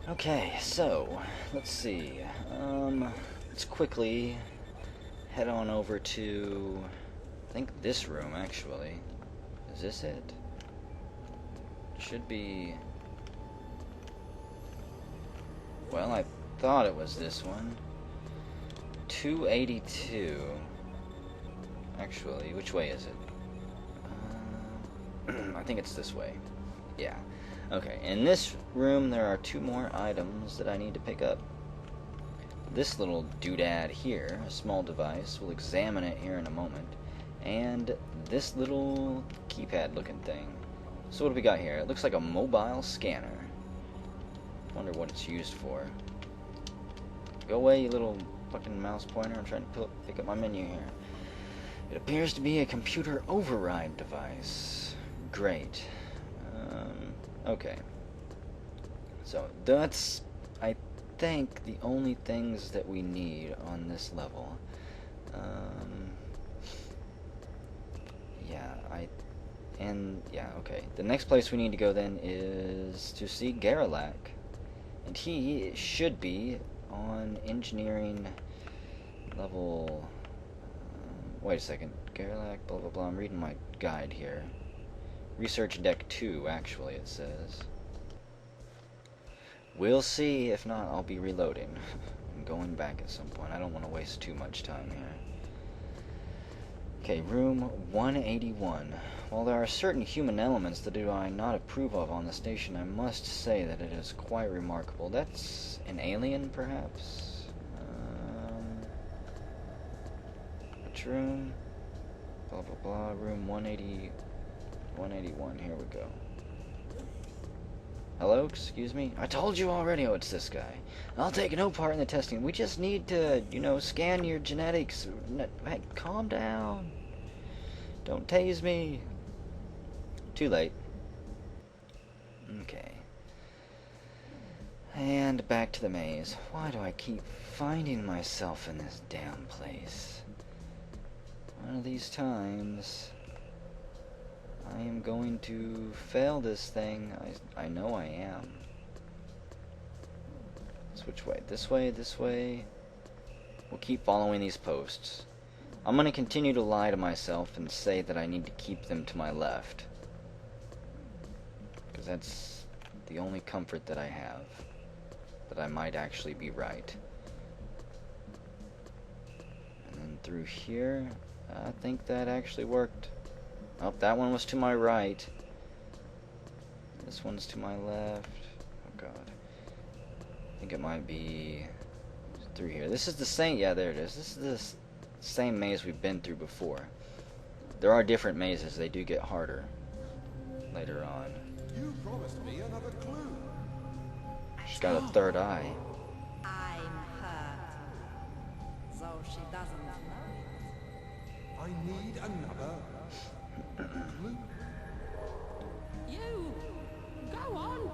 Okay, so let's see. Let's quickly head on over to, I think, this room actually. Is this it? Should be. Well, I thought it was this one. 282. Actually, which way is it? I think it's this way. Yeah. Okay, in this room there are 2 more items that I need to pick up. This little doodad here, a small device, we'll examine it here in a moment. And this little keypad looking thing. So what do we got here? It looks like a mobile scanner. Wonder what it's used for. Go away, you little fucking mouse pointer. I'm trying to pick up my menu here. It appears to be a computer override device. Great. Okay. So that's, I think, the only things that we need on this level. Yeah, okay. The next place we need to go then is to see Garrelak. And he should be on engineering level. Wait a second. Garrelak, blah blah blah. I'm reading my guide here. Research deck 2, actually, it says. We'll see. If not, I'll be reloading. I'm going back at some point. I don't want to waste too much time here. Okay, room 181. While there are certain human elements that do I not approve of on the station, I must say that it is quite remarkable. That's an alien, perhaps? Which room? Blah, blah, blah. Room 181. Here we go. Hello? Excuse me? I told you already, oh, it's this guy. I'll take no part in the testing. We just need to, scan your genetics. Hey, calm down. Don't tase me. Too late. Okay. And back to the maze. Why do I keep finding myself in this damn place? One of these times, I am going to fail this thing. I know I am. So which way? This way? This way? We'll keep following these posts. I'm going to continue to lie to myself and say that I need to keep them to my left. Because that's the only comfort that I have. That I might actually be right. And then through here, I think that actually worked. Oh, that one was to my right. This one's to my left. Oh god. I think it might be through here. This is the same, yeah, there it is. This is the same maze we've been through before. There are different mazes. They do get harder later on. You promised me another clue. She's got a third eye. I'm hurt, though she doesn't know I need another clue. it. You! Go on!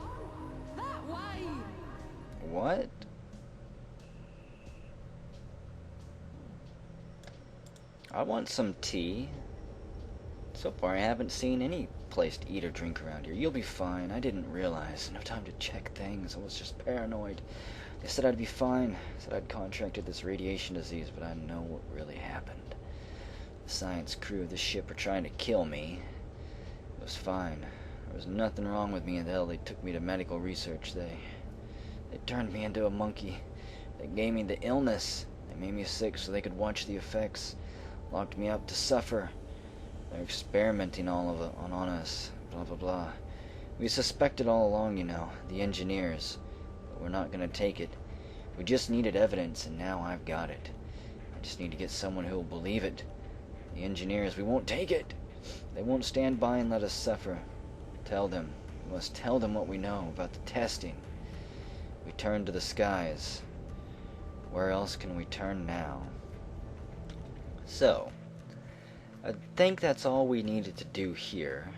That way! What? I want some tea. So far I haven't seen any place to eat or drink around here. You'll be fine. I didn't realize. No time to check things. I was just paranoid. They said I'd be fine. Said I'd contracted this radiation disease, but I know what really happened. The science crew of the ship were trying to kill me. It was fine. There was nothing wrong with me until they took me to medical research. They turned me into a monkey. They gave me the illness. They made me sick so they could watch the effects. Locked me up to suffer. They're experimenting on us. Blah blah blah. We suspected all along, the engineers. But we're not gonna take it. We just needed evidence, and now I've got it. I just need to get someone who will believe it. The engineers, we won't take it. They won't stand by and let us suffer. Tell them. We must tell them what we know about the testing. We turn to the skies. Where else can we turn now? So, I think that's all we needed to do here.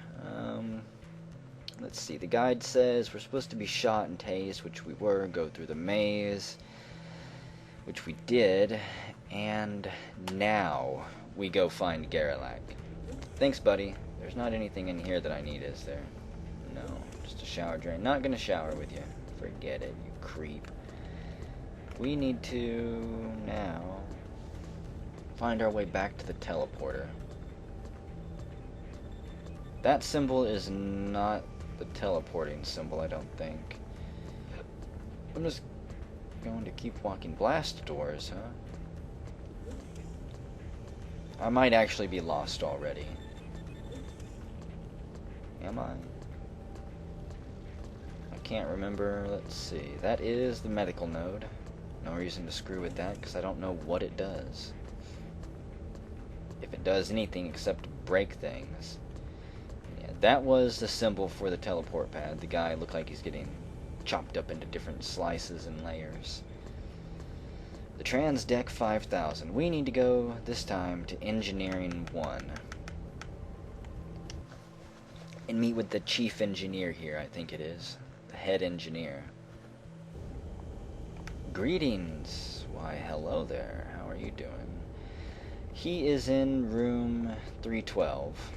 Let's see, the guide says we're supposed to be shot and tased, which we were, go through the maze, which we did, and now we go find Garrelak. Thanks, buddy. There's not anything in here that I need, is there? No, just a shower drain. Not gonna shower with you. Forget it, you creep. We need to now find our way back to the teleporter. That symbol is not the teleporting symbol, I don't think. I'm just going to keep walking. Blast doors, huh? I might actually be lost already. Am I? I can't remember. Let's see. That is the medical node. No reason to screw with that because I don't know what it does. If it does anything except break things. Yeah, that was the symbol for the teleport pad. The guy looked like he's getting chopped up into different slices and layers. The Transdeck 5000. We need to go, this time, to Engineering 1. And meet with the chief engineer here, I think it is. The head engineer. Greetings. Why, hello there. How are you doing? He is in room 312.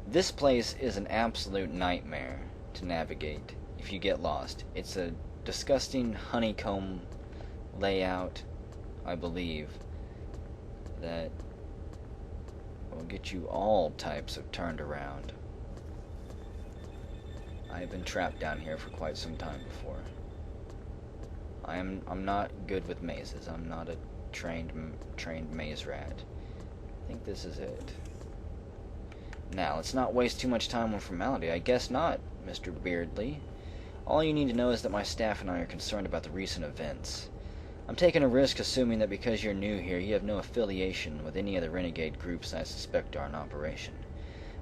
This place is an absolute nightmare to navigate if you get lost. It's a disgusting honeycomb layout, I believe, that will get you all types of turned around. I have been trapped down here for quite some time before. I'm not good with mazes. I'm not a trained maze rat. I think this is it. Now, let's not waste too much time on formality. I guess not, Mr. Beardley. All you need to know is that my staff and I are concerned about the recent events. I'm taking a risk assuming that because you're new here, you have no affiliation with any of the renegade groups I suspect are in operation.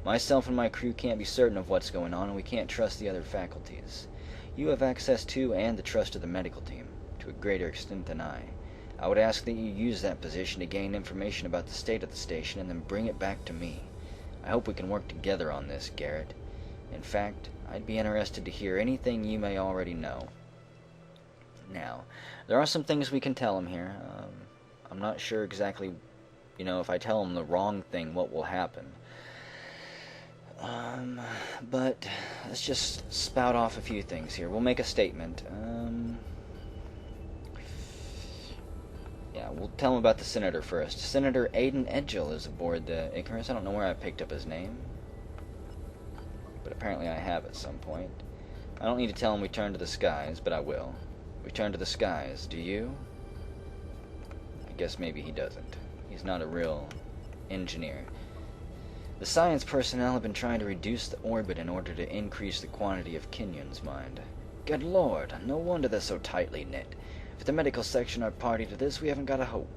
Myself and my crew can't be certain of what's going on, and we can't trust the other faculties. You have access to and the trust of the medical team, to a greater extent than I. I would ask that you use that position to gain information about the state of the station and then bring it back to me. I hope we can work together on this, Garrett. In fact, I'd be interested to hear anything you may already know. Now, there are some things we can tell him here. I'm not sure exactly, if I tell him the wrong thing, what will happen. But let's just spout off a few things here. We'll make a statement. Yeah, we'll tell him about the Senator first. Senator Aiden Edgell is aboard the Icarus. I don't know where I picked up his name, but apparently I have at some point. I don't need to tell him we turn to the skies, but I will. We turn to the skies. Do you? I guess maybe he doesn't. He's not a real engineer. The science personnel have been trying to reduce the orbit in order to increase the quantity of Kenyon's mind. Good Lord, no wonder they're so tightly knit. If the medical section are party to this, we haven't got a hope.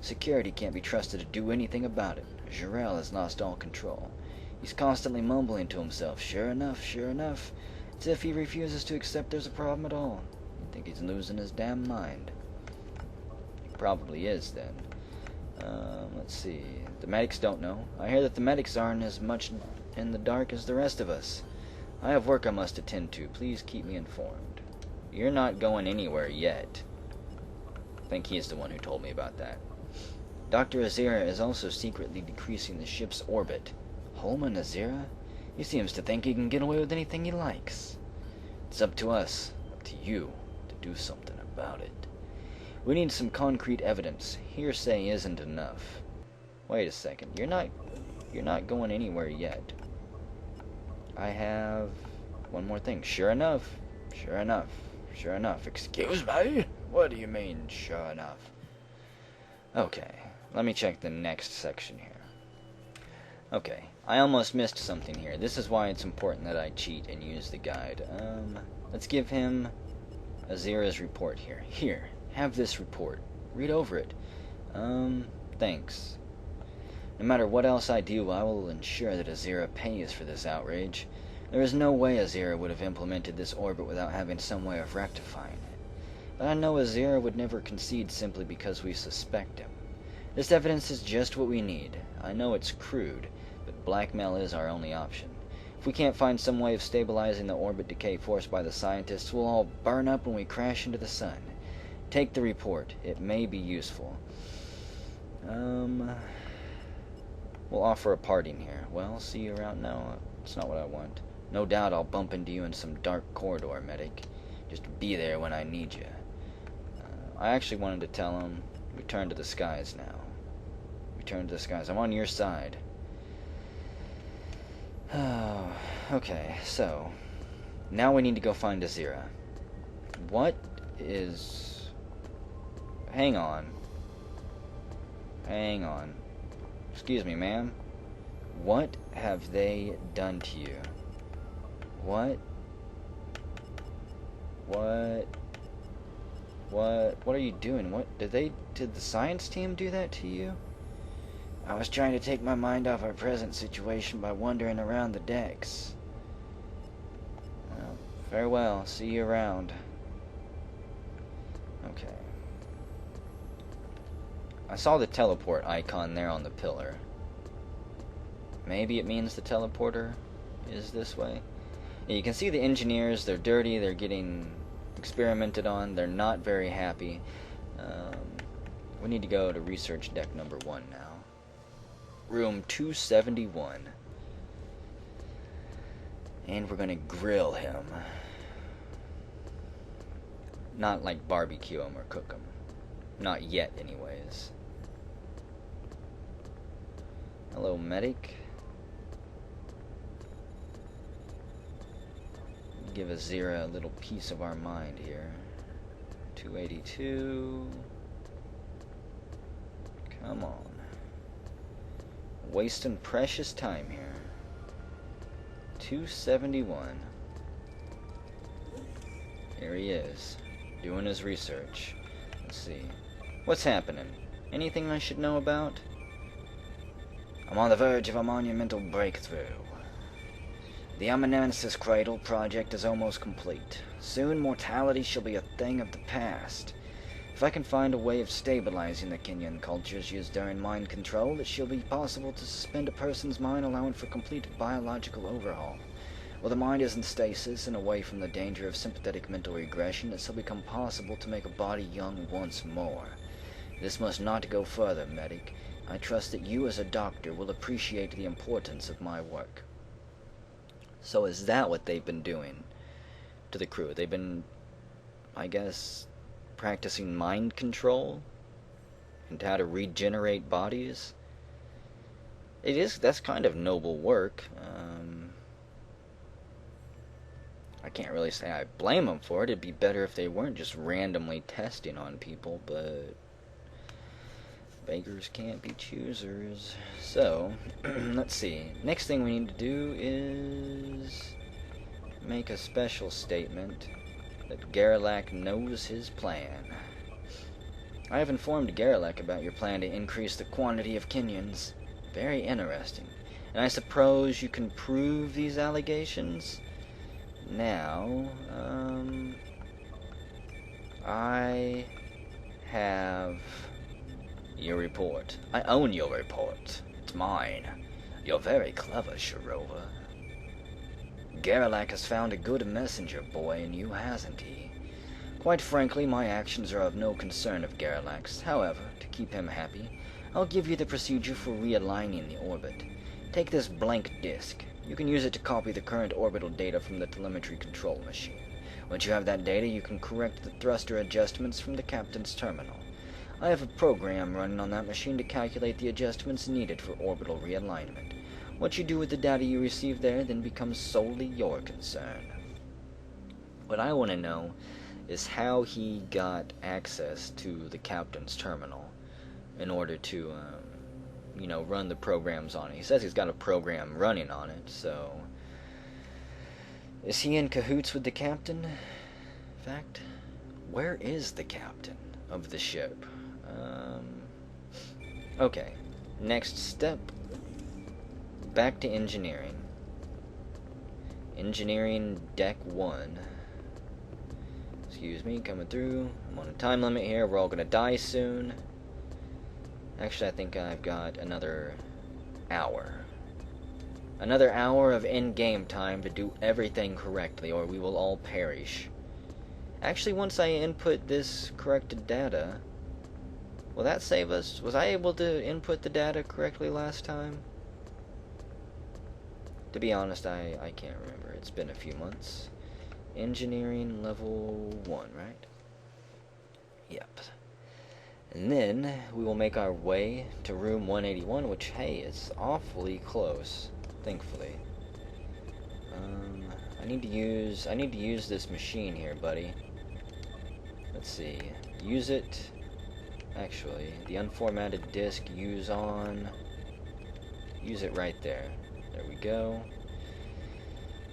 Security can't be trusted to do anything about it. Jarrell has lost all control. He's constantly mumbling to himself, sure enough, as if he refuses to accept there's a problem at all. I think he's losing his damn mind. He probably is, then. Let's see. The medics don't know. I hear that the medics aren't as much in the dark as the rest of us. I have work I must attend to. Please keep me informed. You're not going anywhere yet. I think he is the one who told me about that. Dr. Azira is also secretly decreasing the ship's orbit. Holman Azira? He seems to think he can get away with anything he likes. It's up to us, up to you, to do something about it. We need some concrete evidence. Hearsay isn't enough. Wait a second. You're not going anywhere yet. I have one more thing. Sure enough. Excuse me? What do you mean, sure enough? Okay, let me check the next section here. Okay, I almost missed something here. This is why it's important that I cheat and use the guide. Let's give him Azira's report here. Here, have this report. Read over it. Thanks. No matter what else I do, I will ensure that Azira pays for this outrage. There is no way Azira would have implemented this orbit without having some way of rectifying it. But I know Azira would never concede simply because we suspect him. This evidence is just what we need. I know it's crude, but blackmail is our only option. If we can't find some way of stabilizing the orbit decay forced by the scientists, we'll all burn up when we crash into the sun. Take the report. It may be useful. We'll offer a parting here. Well, see you around. No, it's not what I want. No doubt I'll bump into you in some dark corridor, medic. Just be there when I need you. I actually wanted to tell him, return to the skies now. Return to the skies. I'm on your side. Oh, okay, so now we need to go find Azira. What is... Hang on. Hang on. Excuse me, ma'am. What have they done to you? What? What are you doing? What did the science team do that to you? I was trying to take my mind off our present situation by wandering around the decks. Well, farewell. See you around. Okay. I saw the teleport icon there on the pillar. Maybe it means the teleporter is this way. And you can see the engineers, they're dirty, they're getting experimented on, they're not very happy. We need to go to research deck number 1 now. Room 271. And we're gonna grill him. Not like barbecue him or cook him. Not yet, anyways. Hello, medic. Give Azira a little piece of our mind here. 282. Come on. Wasting precious time here. 271. Here he is, doing his research. Let's see. What's happening? Anything I should know about? I'm on the verge of a monumental breakthrough. The Amanuensis Cradle project is almost complete. Soon mortality shall be a thing of the past. If I can find a way of stabilizing the Kenyan cultures used during mind control, it shall be possible to suspend a person's mind, allowing for complete biological overhaul. While the mind is in stasis and away from the danger of sympathetic mental regression, it shall become possible to make a body young once more. This must not go further, medic. I trust that you as a doctor will appreciate the importance of my work. So is that what they've been doing to the crew? They've been, I guess, practicing mind control and how to regenerate bodies? That's kind of noble work. I can't really say I blame them for it. It'd be better if they weren't just randomly testing on people, but beggars can't be choosers. So, let's see. Next thing we need to do is make a special statement that Garrelak knows his plan. I have informed Garrelak about your plan to increase the quantity of Kenyans. Very interesting. And I suppose you can prove these allegations? Now, I have your report. I own your report. It's mine. You're very clever, Shirova. Garrelak has found a good messenger boy in you, hasn't he? Quite frankly, my actions are of no concern of Garrelak's. However, to keep him happy, I'll give you the procedure for realigning the orbit. Take this blank disk. You can use it to copy the current orbital data from the telemetry control machine. Once you have that data, you can correct the thruster adjustments from the captain's terminal. I have a program running on that machine to calculate the adjustments needed for orbital realignment. What you do with the data you receive there then becomes solely your concern. What I want to know is how he got access to the captain's terminal in order to, run the programs on it. He says he's got a program running on it, so... Is he in cahoots with the captain? In fact, where is the captain of the ship? Okay, next step. Back to engineering. Engineering deck 1. Excuse me, coming through. I'm on a time limit here. We're all gonna die soon. Actually, I think I've got another hour. Another hour of in-game time to do everything correctly, or we will all perish. Actually, once I input this corrected data, will that save us? Was I able to input the data correctly last time? To be honest, I can't remember. It's been a few months. engineering level 1, right? Yep. And then we will make our way to room 181, which, hey, is awfully close, thankfully. I need to use this machine here, buddy. Let's see. Use it. Actually, the unformatted disk, use on. Use it right there. There we go.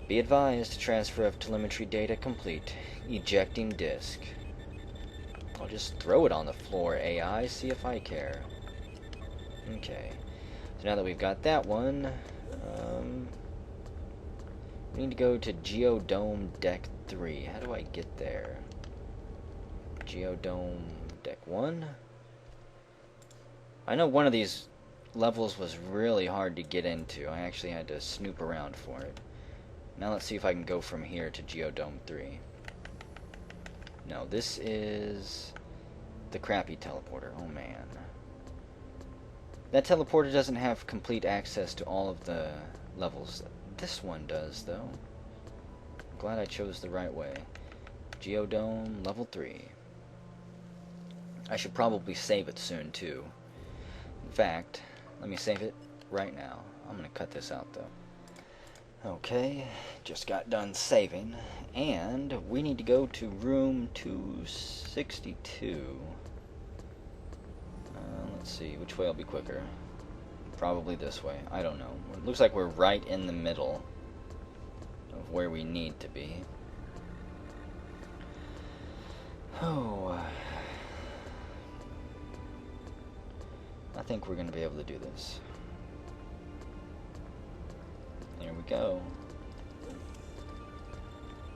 Be advised, transfer of telemetry data complete. Ejecting disk. I'll just throw it on the floor, AI, see if I care. Okay. So now that we've got that one, we need to go to Geodeck 3. How do I get there? Geodeck 1? I know one of these levels was really hard to get into. I actually had to snoop around for it. Now let's see if I can go from here to Geodeck 3. No, this is the crappy teleporter. Oh man. That teleporter doesn't have complete access to all of the levels. This one does, though. I'm glad I chose the right way. Geodeck level 3. I should probably save it soon, too. In fact, let me save it right now. I'm going to cut this out, though. Okay, just got done saving, and we need to go to room 262. Let's see, which way will be quicker? Probably this way. I don't know. It looks like we're right in the middle of where we need to be. Oh, I think we're going to be able to do this. There we go.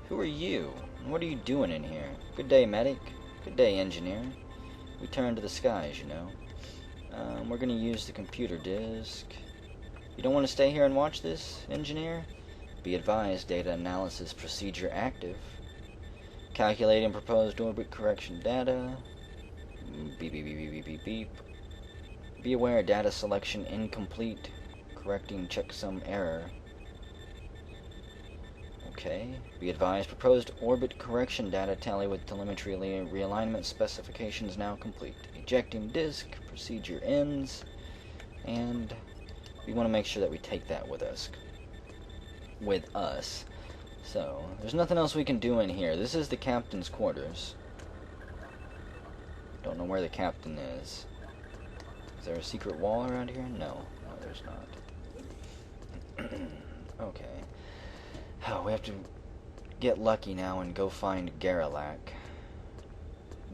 Who are you? And what are you doing in here? Good day, medic. Good day, engineer. We turn to the skies, you know. We're going to use the computer disk. You don't want to stay here and watch this, engineer? Be advised, data analysis procedure active. Calculating proposed orbit correction data. Beep, beep, beep, beep, beep, beep, beep. Be aware, data selection incomplete. Correcting checksum error. Okay. Be advised, proposed orbit correction data tally with telemetry realignment specifications now complete. Ejecting disk, procedure ends, and we want to make sure that we take that with us. So, there's nothing else we can do in here. This is the captain's quarters. Don't know where the captain is. Is there a secret wall around here? No, there's not. Okay. Oh, we have to get lucky now and go find Garrelak.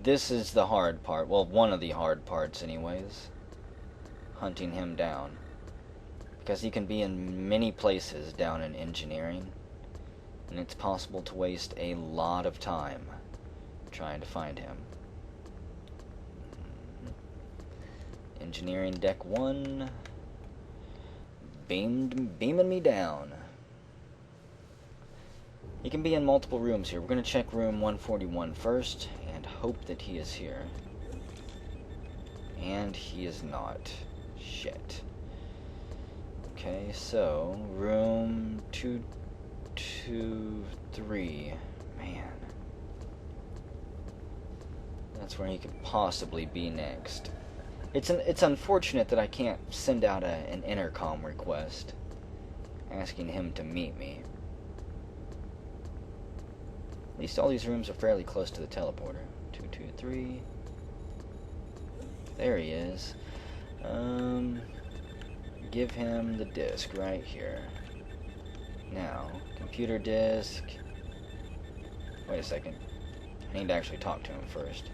This is the hard part. Well, one of the hard parts anyways. Hunting him down. Because he can be in many places down in engineering. And it's possible to waste a lot of time trying to find him. Engineering deck 1. Beaming me down. He can be in multiple rooms here. We're going to check room 141 first and hope that he is here. And he is not. Shit. Okay, so room 223. Man. That's where he could possibly be next. It's unfortunate that I can't send out an intercom request asking him to meet me. At least all these rooms are fairly close to the teleporter. 223. There he is. Give him the disk right here. Now, computer disk. Wait a second. I need to actually talk to him first.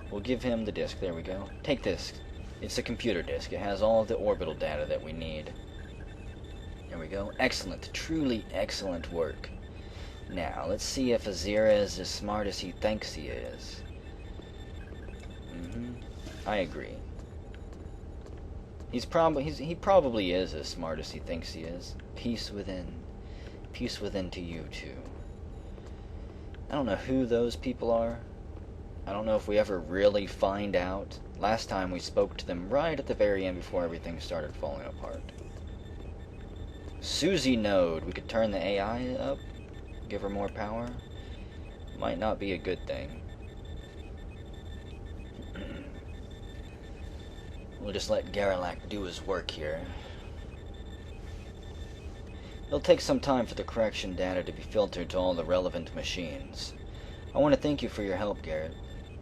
We'll give him the disk. There we go. Take this. It's a computer disk. It has all of the orbital data that we need. There we go. Excellent. Truly excellent work. Now, let's see if Azira is as smart as he thinks he is. I agree. He probably is as smart as he thinks he is. Peace within. Peace within to you, too. I don't know who those people are. I don't know if we ever really find out. Last time we spoke to them right at the very end before everything started falling apart. Susie Node. We could turn the AI up. Give her more power. Might not be a good thing. We'll just let Garrelak do his work here. It'll take some time for the correction data to be filtered to all the relevant machines. I want to thank you for your help, Garrett.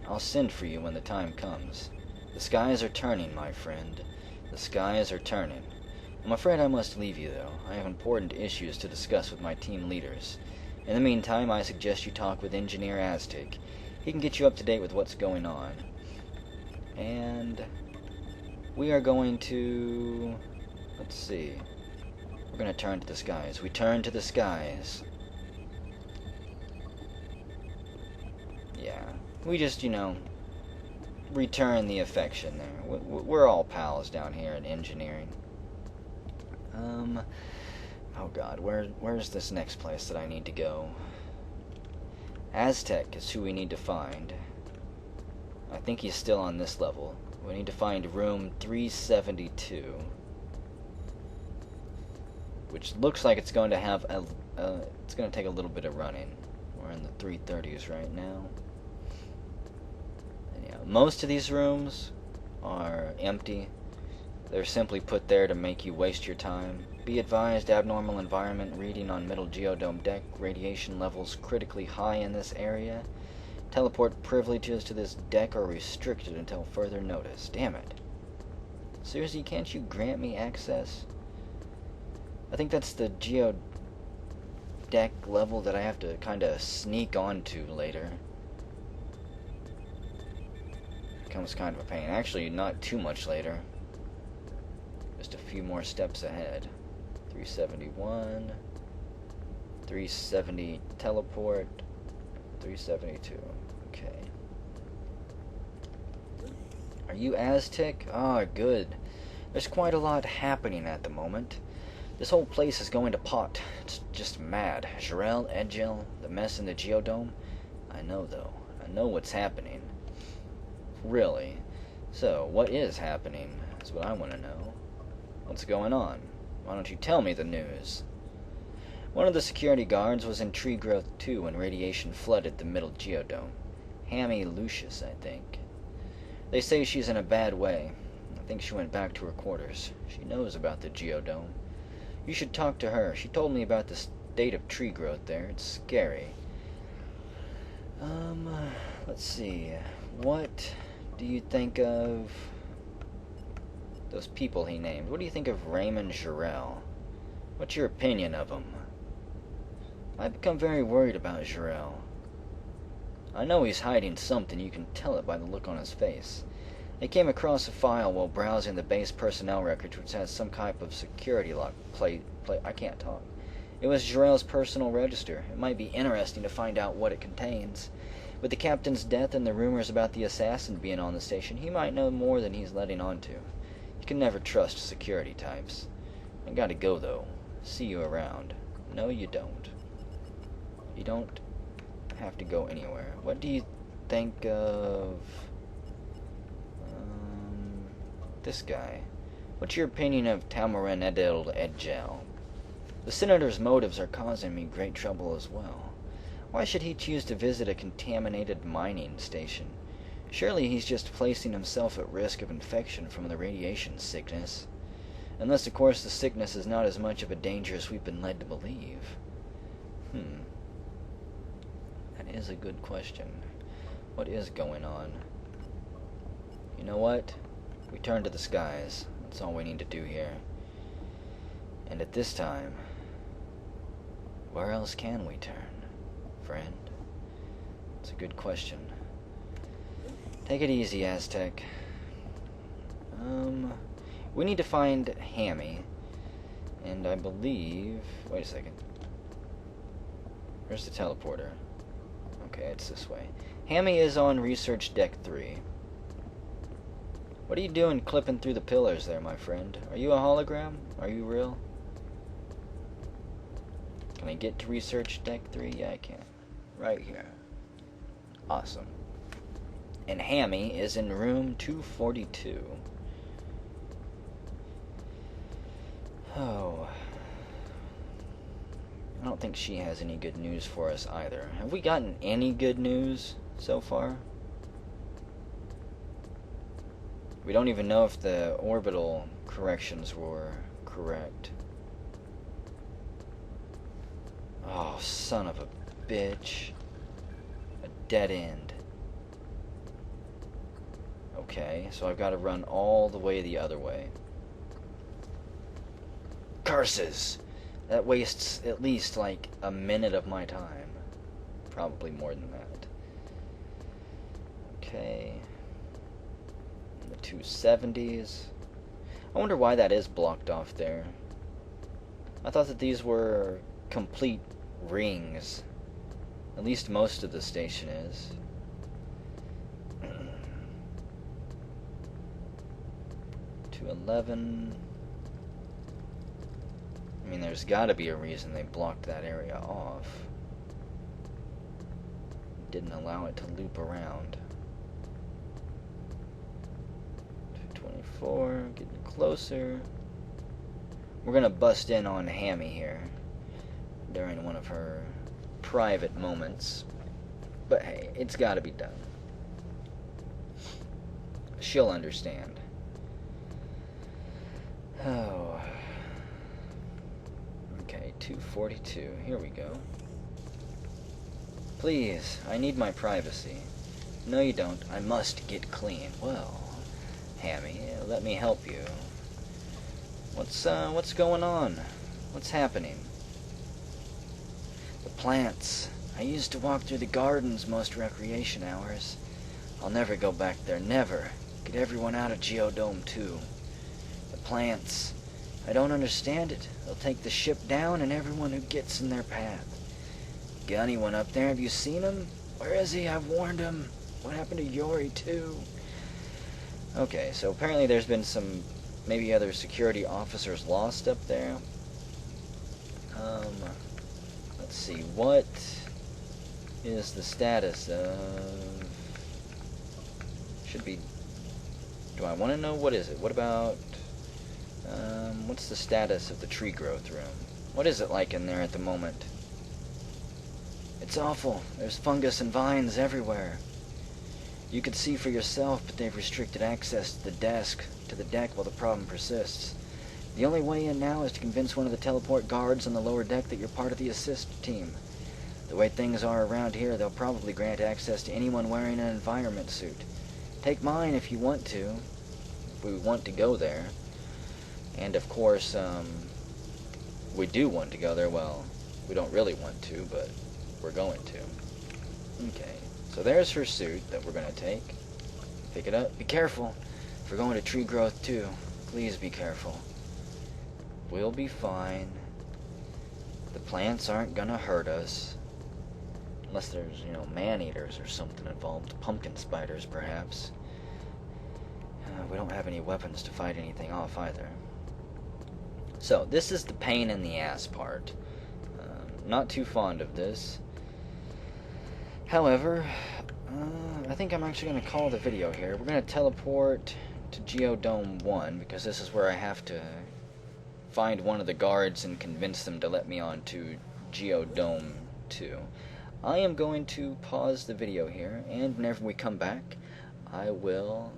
I'll send for you when the time comes. The skies are turning, my friend. The skies are turning. I'm afraid I must leave you, though. I have important issues to discuss with my team leaders. In the meantime, I suggest you talk with Engineer Aztec. He can get you up to date with what's going on. And we are going to... let's see. We're going to turn to the skies. We turn to the skies. Yeah. We just, return the affection there. We're all pals down here in engineering. Oh god, where's this next place that I need to go? Aztec is who we need to find. I think he's still on this level. We need to find room 372. Which looks like it's going to have it's going to take a little bit of running. We're in the 330s right now. And yeah, most of these rooms are empty. They're simply put there to make you waste your time. Be advised, abnormal environment reading on middle geodome deck. Radiation levels critically high in this area. Teleport privileges to this deck are restricted until further notice. Damn it. Seriously, can't you grant me access? I think that's the Geodeck level that I have to kind of sneak onto later. Becomes kind of a pain. Actually, not too much later. Just a few more steps ahead. 371. 370 teleport. 372. Okay. Are you Aztec? Ah, good. There's quite a lot happening at the moment. This whole place is going to pot. It's just mad. Jarrell, Edgel, the mess in the Geodome. I know, though. I know what's happening. Really. So, what is happening is what I want to know. What's going on? Why don't you tell me the news? One of the security guards was in tree growth 2 when radiation flooded the middle Geodome. Hammy Lucius, I think. They say she's in a bad way. I think she went back to her quarters. She knows about the Geodome. You should talk to her. She told me about the state of tree growth there. It's scary. Let's see. What do you think of those people he named? What do you think of Raymond Jarrell? What's your opinion of him? I've become very worried about Jarrell. I know he's hiding something. You can tell it by the look on his face. I came across a file while browsing the base personnel records, which has some type of security lock I can't talk. It was Jarrell's personal register. It might be interesting to find out what it contains. With the captain's death and the rumors about the assassin being on the station, he might know more than he's letting on to. You can never trust security types. I gotta go, though. See you around. No, you don't. You don't have to go anywhere. What do you think of... this guy? What's your opinion of Tamarin Edel Edgel? The senator's motives are causing me great trouble as well. Why should he choose to visit a contaminated mining station? Surely he's just placing himself at risk of infection from the radiation sickness. Unless, of course, the sickness is not as much of a danger as we've been led to believe. That is a good question. What is going on? You know what? We turn to the skies. That's all we need to do here. And at this time, where else can we turn, friend? It's a good question. Take it easy, Aztec. We need to find Hammy. And I believe... wait a second. Where's the teleporter? Okay, it's this way. Hammy is on Research Deck 3. What are you doing clipping through the pillars there, my friend? Are you a hologram? Are you real? Can I get to Research Deck 3? Yeah, I can. Right here. Awesome. And Hammy is in room 242. Oh. I don't think she has any good news for us either. Have we gotten any good news so far? We don't even know if the orbital corrections were correct. Oh, son of a bitch. A dead end. Okay, so I've got to run all the way the other way. Curses! That wastes at least like a minute of my time. Probably more than that. Okay. The 270s. I wonder why that is blocked off there. I thought that these were complete rings. At least most of the station is. 211. I mean, there's got to be a reason they blocked that area off. Didn't allow it to loop around. 224, getting closer. We're gonna bust in on Hammy here during one of her private moments. But hey, it's got to be done. She'll understand. Oh. Okay, 242. Here we go. Please, I need my privacy. No, you don't. I must get clean. Well, Hammy, let me help you. What's going on? What's happening? The plants. I used to walk through the gardens most recreation hours. I'll never go back there. Never. Get everyone out of Geodome 2. The plants. I don't understand it. They'll take the ship down and everyone who gets in their path. Gunny went up there. Have you seen him? Where is he? I've warned him. What happened to Yori, too? Okay, so apparently there's been some, maybe other security officers lost up there. Let's see. What is the status of... Should be... Do I want to know? What is it? What about... what's the status of the tree growth room? What is it like in there at the moment? It's awful. There's fungus and vines everywhere. You can see for yourself, but they've restricted access to the deck while the problem persists. The only way in now is to convince one of the teleport guards on the lower deck that you're part of the assist team. The way things are around here, they'll probably grant access to anyone wearing an environment suit. Take mine if you want to, if we want to go there. And of course, we do want to go there. Well, we don't really want to, but we're going to. Okay, so there's her suit that we're going to take. Pick it up. Be careful. If we're going to tree growth too, please be careful. We'll be fine. The plants aren't going to hurt us. Unless there's, man-eaters or something involved. Pumpkin spiders, perhaps. We don't have any weapons to fight anything off either. So, this is the pain in the ass part. Not too fond of this. However, I think I'm actually going to call the video here. We're going to teleport to Geodome 1, because this is where I have to find one of the guards and convince them to let me on to Geodome 2. I am going to pause the video here, and whenever we come back, I will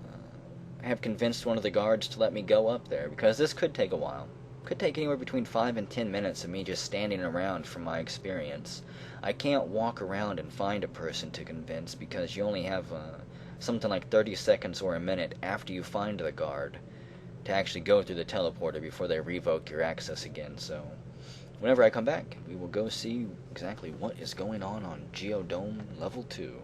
have convinced one of the guards to let me go up there, because this could take a while. Could take anywhere between 5 and 10 minutes of me just standing around from my experience. I can't walk around and find a person to convince, because you only have something like 30 seconds or a minute after you find the guard to actually go through the teleporter before they revoke your access again. So whenever I come back, we will go see exactly what is going on Geodome Level 2.